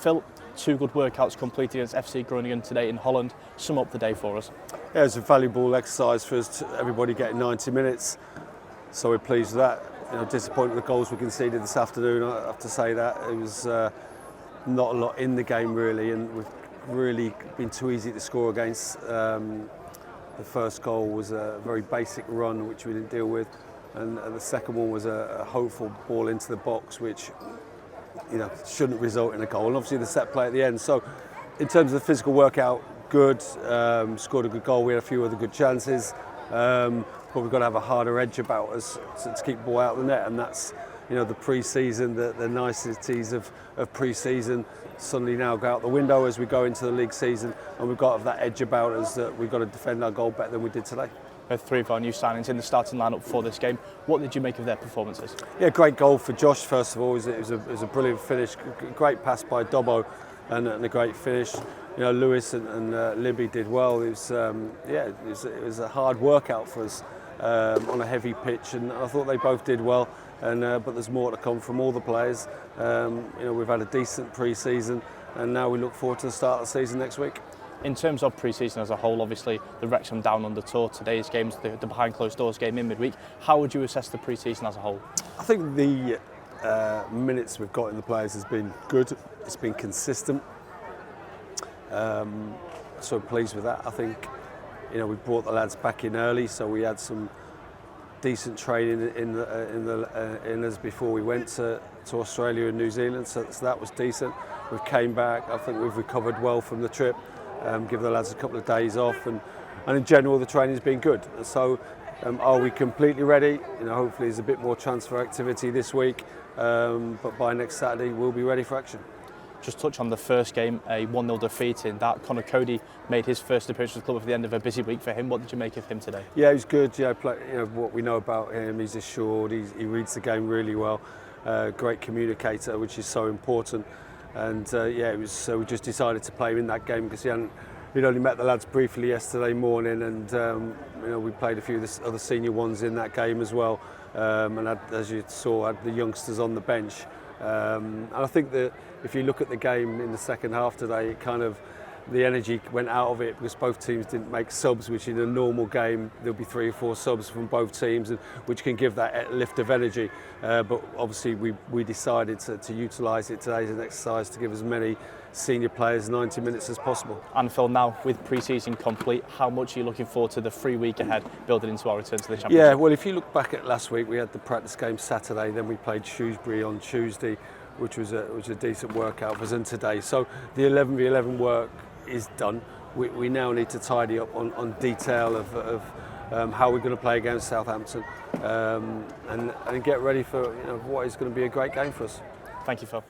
Phil, 2 good workouts completed against FC Groningen today in Holland. Sum up the day for us. Yeah, it was a valuable exercise for us, everybody getting 90 minutes, so we're pleased with that. Disappointed with the goals we conceded this afternoon, I have to say that. It was not a lot in the game really, and we've really been too easy to score against. The first goal was a very basic run which we didn't deal with, and the second one was a hopeful ball into the box which shouldn't result in a goal, and obviously the set play at the end. So in terms of the physical workout, good, scored a good goal. We had a few other good chances, but we've got to have a harder edge about us to keep the ball out of the net, and that's the pre-season, the niceties of pre-season suddenly now go out the window as we go into the league season, and we've got to have that edge about us that we've got to defend our goal better than we did today. We had 3 of our new signings in the starting lineup for this game. What did you make of their performances? Yeah, great goal for Josh first of all. It was a brilliant finish, great pass by Dobbo, and a great finish. Lewis and Libby did well. It was it was a hard workout for us on a heavy pitch, and I thought they both did well. But there's more to come from all the players. We've had a decent pre-season, and now we look forward to the start of the season next week. In terms of pre-season as a whole, obviously the Wrexham Down Under tour, today's game's the behind closed doors game in midweek. How would you assess the pre-season as a whole? I think the minutes we've got in the players has been good. It's been consistent. So I'm pleased with that. I think we brought the lads back in early, so we had some decent training in us before we went to Australia and New Zealand, so that was decent. We came back. I think we've recovered well from the trip. Give the lads a couple of days off, and in general the training's been good. So are we completely ready? Hopefully there's a bit more transfer activity this week, but by next Saturday we'll be ready for action. Just touch on the first game, a 1-0 defeat in that. Connor Cody made his first appearance with the club at the end of a busy week for him. What did you make of him today? Yeah, he was good. What we know about him, he's assured, he reads the game really well. Great communicator, which is so important. And it was. So we just decided to play him in that game because he'd only met the lads briefly yesterday morning, and we played a few of the other senior ones in that game as well. And as you saw, had the youngsters on the bench. And I think that if you look at the game in the second half today, the energy went out of it because both teams didn't make subs, which in a normal game there'll be 3 or 4 subs from both teams, which can give that lift of energy. But obviously we decided to utilise it today as an exercise to give as many senior players 90 minutes as possible. And Phil, now with pre-season complete, how much are you looking forward to the free week ahead, building into our return to the Championship? Yeah, well, if you look back at last week, we had the practice game Saturday, then we played Shrewsbury on Tuesday, which was a decent workout for us, and today. So the 11v11 work is done. We now need to tidy up on detail of how we're going to play against Southampton, and get ready for what is going to be a great game for us. Thank you, Phil.